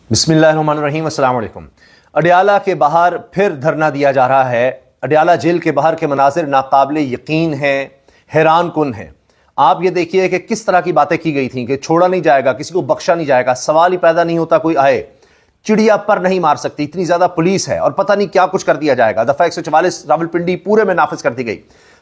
बिस्मिल्लाहिर्रहमानिर्रहीम, अस्सलाम वालेकुम। अडयाला के बाहर फिर धरना दिया जा रहा है। अडयाला जेल के बाहर के मनाजिर नाकाबिले यकीन हैं, हैरान कुन हैं। आप ये देखिए कि किस तरह की बातें की गई थी कि छोड़ा नहीं जाएगा, किसी को बख्शा नहीं जाएगा, सवाल ही पैदा नहीं होता कोई आए, चिड़िया पर नहीं मार सकती, इतनी ज्यादा पुलिस है और पता नहीं क्या कुछ कर दिया जाएगा। दफा 144 रावलपिंडी पूरे में नाफिज कर दी गई,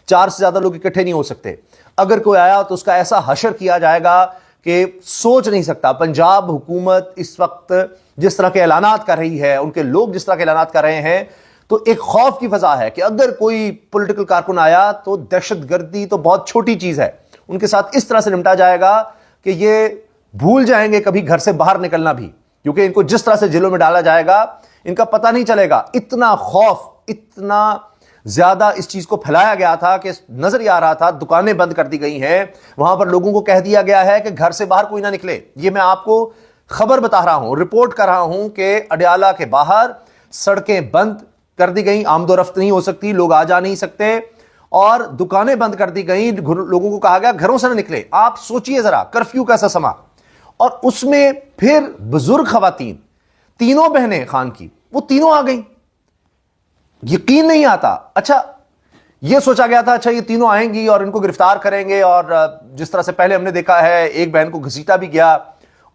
4 से ज्यादा लोग इकट्ठे नहीं हो सकते। अगर कोई आया तो उसका ऐसा हशर किया जाएगा कि सोच नहीं सकता। पंजाब हुकूमत इस वक्त जिस तरह के ऐलानात कर रही है, उनके लोग जिस तरह के ऐलानात कर रहे हैं, तो एक खौफ की फजा है कि अगर कोई पॉलिटिकल कारकुन आया तो दहशतगर्दी तो बहुत छोटी चीज है, उनके साथ इस तरह से निपटा जाएगा कि ये भूल जाएंगे कभी घर से बाहर निकलना भी, क्योंकि इनको जिस तरह से जेलों में डाला जाएगा इनका पता नहीं चलेगा। इतना खौफ, इतना ज्यादा इस चीज को फैलाया गया था कि नजर ही आ रहा था दुकानें बंद कर दी गई हैं, वहां पर लोगों को कह दिया गया है कि घर से बाहर कोई ना निकले। ये मैं आपको खबर बता रहा हूं, रिपोर्ट कर रहा हूं कि अडयाला के बाहर सड़कें बंद कर दी गई, आमदोरफ्त नहीं हो सकती, लोग आ जा नहीं सकते और दुकानें बंद कर दी गई। लोगों को कहा गया घरों से ना निकले। आप सोचिए जरा, कर्फ्यू का ऐसा समा, और उसमें फिर बुजुर्ग खवातीन, तीनों बहनें खान की, वो तीनों आ गई। यकीन नहीं आता। अच्छा, यह सोचा गया था अच्छा ये तीनों आएंगी और इनको गिरफ्तार करेंगे, और जिस तरह से पहले हमने देखा है एक बहन को घसीटा भी गया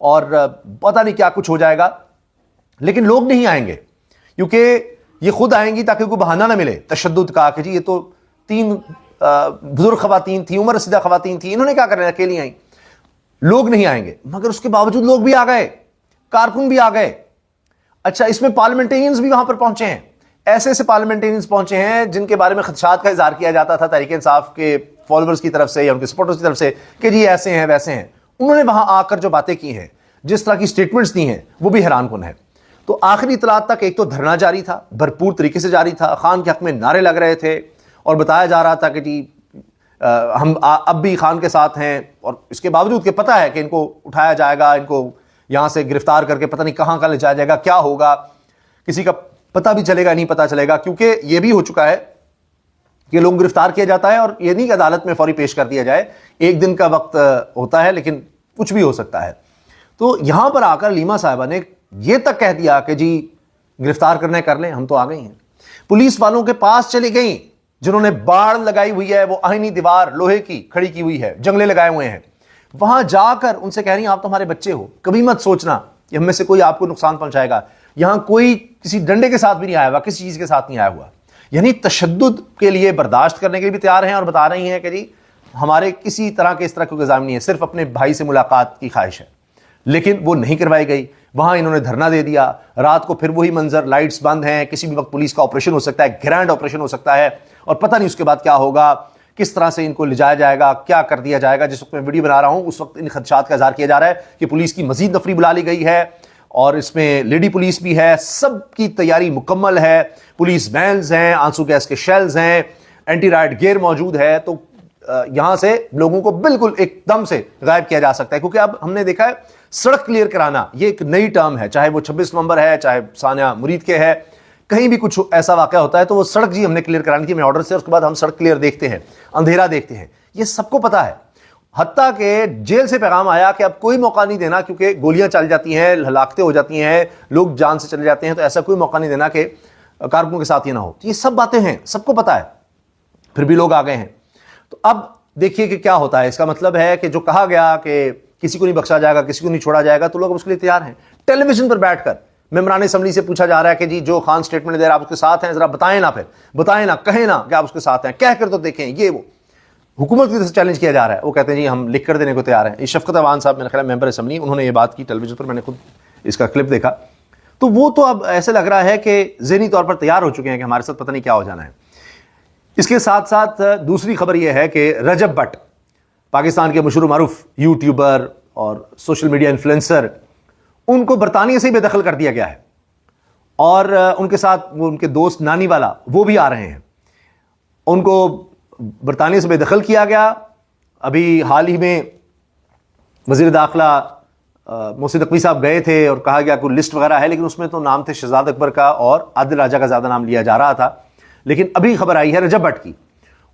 और पता नहीं क्या कुछ हो जाएगा, लेकिन लोग नहीं आएंगे क्योंकि ये खुद आएंगी ताकि कोई बहाना ना मिले तशद्दुद का कि जी ये तो 3 बुजुर्ग खवातीन थी, उम्र रसीदा खवातीन थी, इन्होंने क्या करना, अकेली आई। लोग नहीं आएंगे, मगर उसके बावजूद लोग भी आ गए, कारकुन भी आ गए। अच्छा, इसमें पार्लियामेंटेरियंस भी वहां पर पहुंचे हैं, ऐसे ऐसे पार्लियामेंटेरियंस पहुंचे हैं जिनके बारे में खदशात का इजहार किया जाता था तहरीक इंसाफ के फॉलोअर्स की तरफ से या उनके सपोर्टर्स की तरफ से कि जी ऐसे हैं वैसे हैं। उन्होंने वहां आकर जो बातें की हैं, जिस तरह की स्टेटमेंट्स दी हैं, वो भी हैरान कुन है। तो आखिरी इतलात तक एक तो धरना जारी था, भरपूर तरीके से जारी था, खान के हक में नारे लग रहे थे और बताया जा रहा था कि जी हम अब भी खान के साथ हैं, और इसके बावजूद कि पता है कि इनको उठाया जाएगा, इनको यहां से गिरफ्तार करके पता नहीं कहां ले जाया जाएगा, क्या होगा, किसी का पता भी चलेगा नहीं पता चलेगा। क्योंकि यह भी हो चुका है कि लोग गिरफ्तार किया जाता है और यह नहीं कि अदालत में फौरी पेश कर दिया जाए, एक दिन का वक्त होता है, लेकिन कुछ भी हो सकता है। तो यहां पर आकर लीमा साहिबा ने यह तक कह दिया कि जी गिरफ्तार करने कर लें, हम तो आ गई हैं। पुलिस वालों के पास चली गई जिन्होंने बाड़ लगाई हुई है, वो आईनी दीवार लोहे की खड़ी की हुई है, जंगले लगाए हुए हैं, वहां जाकर उनसे कह रही हैं आप तो हमारे बच्चे हो, कभी मत सोचना कि हम में से कोई आपको नुकसान पहुंचाएगा। यहां कोई किसी डंडे के साथ भी नहीं आया हुआ, किसी चीज के साथ नहीं आया हुआ, यानी तशद्दुद के लिए बर्दाश्त करने के लिए भी तैयार हैं और बता रही हैं कि जी हमारे किसी तरह के इस तरह कोई इल्जाम नहीं है, सिर्फ अपने भाई से मुलाकात की ख्वाहिश है। लेकिन वो नहीं करवाई गई, वहां इन्होंने धरना दे दिया। रात को फिर वही मंजर, लाइट्स बंद हैं, किसी भी वक्त पुलिस का ऑपरेशन हो सकता है, ग्रैंड ऑपरेशन हो सकता है, और पता नहीं उसके बाद क्या होगा, किस तरह से इनको ले जाया जाएगा, क्या कर दिया जाएगा। जिस वक्त मैं वीडियो बना रहा हूं उस वक्त इन खदशात का इजहार किया जा रहा है कि पुलिस की मजीद नफरी बुला ली गई है और इसमें लेडी पुलिस भी है, सबकी तैयारी मुकम्मल है, पुलिस वैन्स हैं, आंसू गैस के शेल्स हैं, एंटी राइट गियर मौजूद है। तो यहां से लोगों को बिल्कुल एकदम से गायब किया जा सकता है, क्योंकि अब हमने देखा है सड़क क्लियर कराना ये एक नई टर्म है, चाहे वो 26 नवंबर है, चाहे सानिया मुरीद के है, कहीं भी कुछ ऐसा वाकया होता है तो वो सड़क जी हमने क्लियर करानी थी, मैं ऑर्डर से, उसके बाद हम सड़क क्लियर देखते हैं, अंधेरा देखते हैं, ये सबको पता है। हत्ता के जेल से पैगाम आया कि अब कोई मौका नहीं देना, क्योंकि गोलियां चल जाती हैं, हलाकतें हो जाती हैं, लोग जान से चले जाते हैं, तो ऐसा कोई मौका नहीं देना कि कारकुनों के साथ ये ना हो। तो ये सब बातें हैं, सबको पता है, फिर भी लोग आ गए हैं। तो अब देखिए कि क्या होता है। इसका मतलब है कि जो कहा गया कि किसी को नहीं बख्शा जाएगा, किसी को नहीं छोड़ा जाएगा, तो लोग उसके लिए तैयार हैं। टेलीविजन पर बैठकर मेंबरान असम्बली से पूछा जा रहा है कि जी जो खान स्टेटमेंट दे रहा है आप उसके साथ हैं, जरा बताएं ना, फिर बताएं ना, कहें ना कि आप उसके साथ हैं, कह कर तो देखें। ये वो हुकूमत की तरफ से चैलेंज किया जा रहा है, वो कहते हैं जी हम लिख कर देने को तैयार हैं। ये शफकत अवान साहब, मेरा ख्याल मेंबर असम्बली, उन्होंने ये बात की टेलीविजन पर, मैंने खुद इसका क्लिप देखा। तो वो तो अब ऐसे लग रहा है कि ज़हनी तौर पर तैयार हो चुके हैं कि हमारे साथ पता नहीं क्या हो जाना है। इसके साथ साथ दूसरी खबर यह है कि रजब भट्ट, पाकिस्तान के मशहूर मारूफ यूट्यूबर और सोशल मीडिया इन्फ्लुएंसर, उनको बरतानिया से ही बेदखल कर दिया गया है और उनके साथ वो उनके दोस्त नानी वाला वो भी आ रहे हैं। उनको बरतानिया से बेदखल किया गया। अभी हाल ही में वज़ीर दाखिला मोहसिन नकवी साहब गए थे और कहा गया कोई लिस्ट वगैरह है, लेकिन उसमें तो नाम थे शहजाद अकबर का और आदिल राजा का ज़्यादा नाम लिया जा रहा था। लेकिन अभी खबर आई है रजब भट्ट की,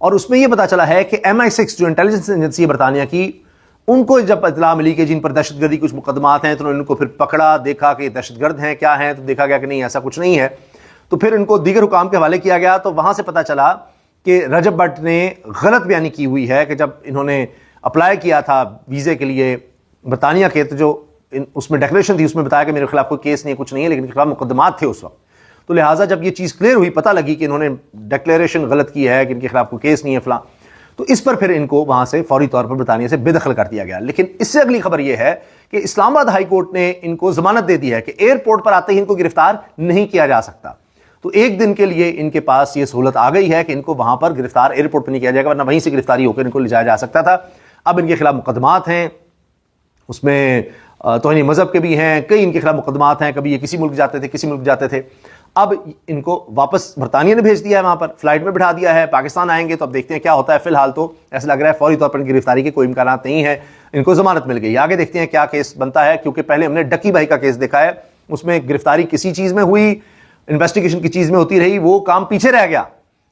और उसमें यह पता चला है कि MI6 जो इंटेलिजेंस एजेंसी है बरतानिया की, ان کو جب اطلاع ملی کہ جن پر دہشت گردی کچھ مقدمات ہیں، تو انہوں نے ان کو پھر پکڑا، دیکھا کہ دہشت گرد ہیں کیا ہیں، تو دیکھا گیا کہ نہیں ایسا کچھ نہیں ہے، تو پھر ان کو دیگر حکام کے حوالے کیا گیا۔ تو وہاں سے پتہ چلا کہ رجب بٹ نے غلط بیانی کی ہوئی ہے کہ جب انہوں نے اپلائی کیا تھا ویزے کے لیے برطانیہ کے، تو جو اس میں ڈیکلیریشن تھی اس میں بتایا کہ میرے خلاف کوئی کیس نہیں ہے، کچھ نہیں ہے، لیکن ان کے خلاف مقدمات تھے اس وقت۔ تو لہٰذا جب یہ چیز کلیئر ہوئی، پتہ لگی کہ انہوں نے ڈیکلیریشن غلط کی ہے کہ ان کے خلاف کوئی کیس نہیں ہے فلاں، تو اس پر پھر ان کو وہاں سے فوری طور پر برطانیہ سے بے دخل کر دیا گیا۔ لیکن اس سے اگلی خبر یہ ہے کہ اسلام آباد ہائی کورٹ نے ان کو ضمانت دے دی ہے کہ ایئرپورٹ پر آتے ہی ان کو گرفتار نہیں کیا جا سکتا۔ تو ایک دن کے لیے ان کے پاس یہ سہولت آ گئی ہے کہ ان کو وہاں پر گرفتار ایئرپورٹ پہ نہیں کیا جائے گا، ورنہ وہیں سے گرفتاری ہو کر ان کو لے جایا جا سکتا تھا۔ اب ان کے خلاف مقدمات ہیں، اس میں توہین مذہب کے بھی ہیں، کئی ان کے خلاف مقدمات ہیں، کبھی یہ کسی ملک جاتے تھے، کسی ملک جاتے تھے۔ اب ان کو واپس برطانیہ نے بھیج دیا ہے، وہاں پر فلائٹ میں بٹھا دیا ہے، پاکستان آئیں گے تو اب دیکھتے ہیں کیا ہوتا ہے۔ فی الحال تو ایسا لگ رہا ہے فوری طور پر ان کی گرفتاری کے کوئی امکانات نہیں ہے، ان کو ضمانت مل گئی۔ آگے دیکھتے ہیں کیا کیس بنتا ہے، کیونکہ پہلے ہم نے ڈکی بھائی کا کیس دیکھا ہے، اس میں گرفتاری کسی چیز میں ہوئی، انویسٹیگیشن کی چیز میں ہوتی رہی، وہ کام پیچھے رہ گیا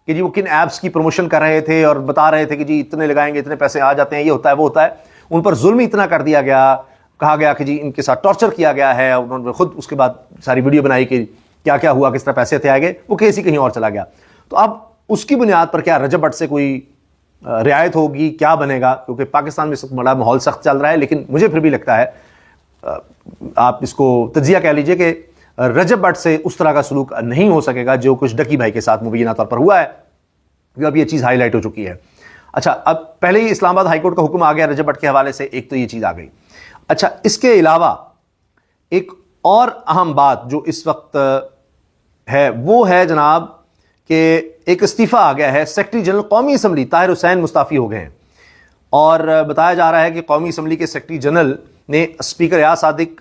کہ جی وہ کن ایپس کی پروموشن کر رہے تھے اور بتا رہے تھے کہ جی اتنے لگائیں گے اتنے پیسے آ جاتے ہیں، یہ ہوتا ہے وہ ہوتا ہے۔ ان پر ظلم اتنا کر دیا گیا، کہا گیا کہ جی ان کے ساتھ ٹارچر کیا گیا ہے، انہوں نے خود اس کے بعد ساری ویڈیو بنائی کہ کیا کیا ہوا، کس طرح پیسے تھے آگے، وہ کیس ہی کہیں اور چلا گیا۔ تو اب اس کی بنیاد پر کیا رجب بٹ سے کوئی رعایت ہوگی، کیا بنے گا؟ کیونکہ پاکستان میں بڑا ماحول سخت چل رہا ہے، لیکن مجھے پھر بھی لگتا ہے، آپ اس کو تجزیہ کہہ لیجئے کہ رجب بٹ سے اس طرح کا سلوک نہیں ہو سکے گا جو کچھ ڈکی بھائی کے ساتھ مبینہ طور پر ہوا ہے، اب یہ چیز ہائی لائٹ ہو چکی ہے۔ اچھا، اب پہلے ہی اسلام آباد ہائی کورٹ کا حکم آ گیا رجب بٹ کے حوالے سے، ایک تو یہ چیز آ گئی۔ اچھا، اس کے علاوہ ایک اور اہم بات جو اس وقت ہے وہ ہے جناب کہ ایک استعفیٰ آ گیا ہے، سیکرٹری جنرل قومی اسمبلی طاہر حسین مستعفی ہو گئے ہیں، اور بتایا جا رہا ہے کہ قومی اسمبلی کے سیکرٹری جنرل نے اسپیکر ایاز صادق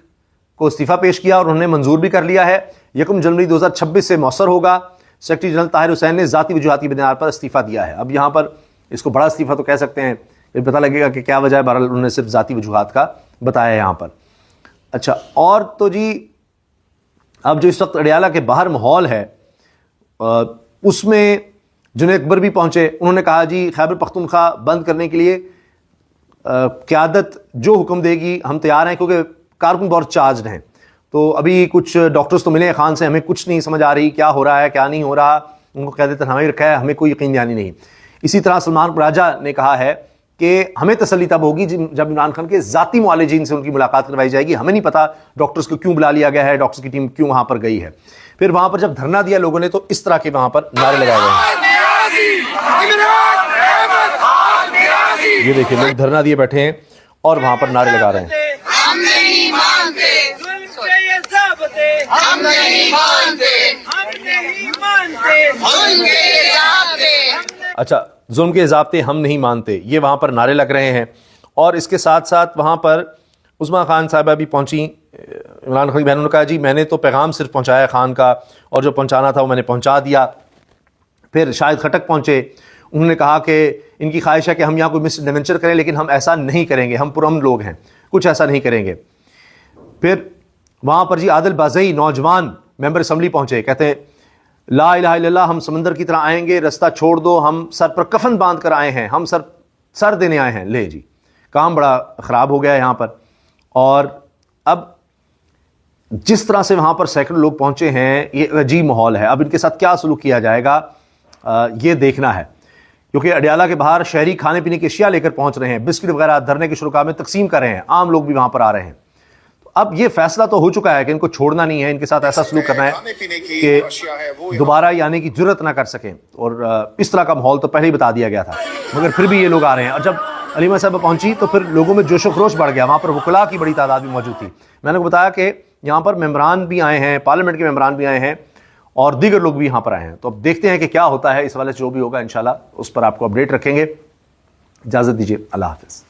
کو استعفیٰ پیش کیا اور انہوں نے منظور بھی کر لیا ہے، 1 جنوری 2026 سے مؤثر ہوگا۔ سیکرٹری جنرل طاہر حسین نے ذاتی وجوہات کی بنیاد پر استعفیٰ دیا ہے۔ اب یہاں پر اس کو بڑا استعفیٰ تو کہہ سکتے ہیں، پھر پتہ لگے گا کہ کیا وجہ ہے، بہرحال انہوں نے صرف ذاتی وجوہات کا بتایا ہے یہاں پر۔ اچھا، اور تو جی اب جو اس وقت اڈیالہ کے باہر ماحول ہے، اس میں جنید اکبر بھی پہنچے، انہوں نے کہا جی خیبر پختونخوا بند کرنے کے لیے قیادت جو حکم دے گی ہم تیار ہیں، کیونکہ کارکن بہت چارجڈ ہیں۔ تو ابھی کچھ ڈاکٹرز تو ملے ہیں خان سے، ہمیں کچھ نہیں سمجھ آ رہی کیا ہو رہا ہے کیا نہیں ہو رہا، ان کو قیادت تنہائی رکھا ہے، ہمیں کوئی یقین دہانی نہیں۔ اسی طرح سلمان راجہ نے کہا ہے کہ ہمیں تسلی تب ہوگی جب عمران خان کے ذاتی معالجین سے ان کی ملاقات کروائی جائے گی، ہمیں نہیں پتا ڈاکٹرز کو کیوں بلا لیا گیا ہے، ڈاکٹرز کی ٹیم کیوں وہاں پر گئی ہے۔ پھر وہاں پر جب دھرنا دیا لوگوں نے تو اس طرح کے وہاں پر نعرے لگائے گئے ہیں، یہ دیکھیں لوگ دھرنا دیے بیٹھے ہیں اور وہاں پر نعرے لگا رہے ہیں۔ ہم نہیں مانتے ظلم کے یہ ضابطے، ہم نہیں مانتے، ہم نہیں مانتے ظلم کے یہ ضابطے۔ اچھا، ظلم کے ضابطے ہم نہیں مانتے، یہ وہاں پر نعرے لگ رہے ہیں۔ اور اس کے ساتھ ساتھ وہاں پر عظمیٰ خان صاحبہ بھی پہنچیں، عمران خان کی بہنوں نے کہا جی میں نے تو پیغام صرف پہنچایا خان کا، اور جو پہنچانا تھا وہ میں نے پہنچا دیا۔ پھر شاہد خٹک پہنچے، انہوں نے کہا کہ ان کی خواہش ہے کہ ہم یہاں کوئی مس ایڈونچر کریں، لیکن ہم ایسا نہیں کریں گے، ہم پرامن لوگ ہیں، کچھ ایسا نہیں کریں گے۔ پھر وہاں پر جی عادل بازئی نوجوان ممبر اسمبلی پہنچے، کہتے ہیں لا الہ الا اللہ، ہم سمندر کی طرح آئیں گے، رستہ چھوڑ دو، ہم سر پر کفن باندھ کر آئے ہیں، ہم سر دینے آئے ہیں۔ لے جی، کام بڑا خراب ہو گیا یہاں پر۔ اور اب جس طرح سے وہاں پر سینکڑوں لوگ پہنچے ہیں، یہ عجیب ماحول ہے، اب ان کے ساتھ کیا سلوک کیا جائے گا یہ دیکھنا ہے، کیونکہ اڈیالہ کے باہر شہری کھانے پینے کی اشیاء لے کر پہنچ رہے ہیں، بسکٹ وغیرہ دھرنے کے شرکاء میں تقسیم کر رہے ہیں، عام لوگ بھی وہاں پر آ رہے ہیں۔ تو اب یہ فیصلہ تو ہو چکا ہے کہ ان کو چھوڑنا نہیں ہے، ان کے ساتھ ایسا سلوک کرنا ہے کہ دوبارہ یہ آنے کی جرت نہ کر سکیں، اور اس طرح کا ماحول تو پہلے ہی بتا دیا گیا تھا، مگر پھر بھی یہ لوگ آ رہے ہیں۔ اور جب علیمہ صاحبہ پہنچی تو پھر لوگوں میں جوش و خروش بڑھ گیا، وہاں پر وکلاء کی بڑی تعداد بھی موجود تھی۔ میں نے کو بتایا کہ یہاں پر ممبران بھی آئے ہیں، پارلیمنٹ کے ممبران بھی آئے ہیں، اور دیگر لوگ بھی یہاں پر آئے ہیں۔ تو اب دیکھتے ہیں کہ کیا ہوتا ہے، اس والے سے جو بھی ہوگا انشاءاللہ اس پر آپ کو اپڈیٹ رکھیں گے۔ اجازت دیجیے، اللہ حافظ۔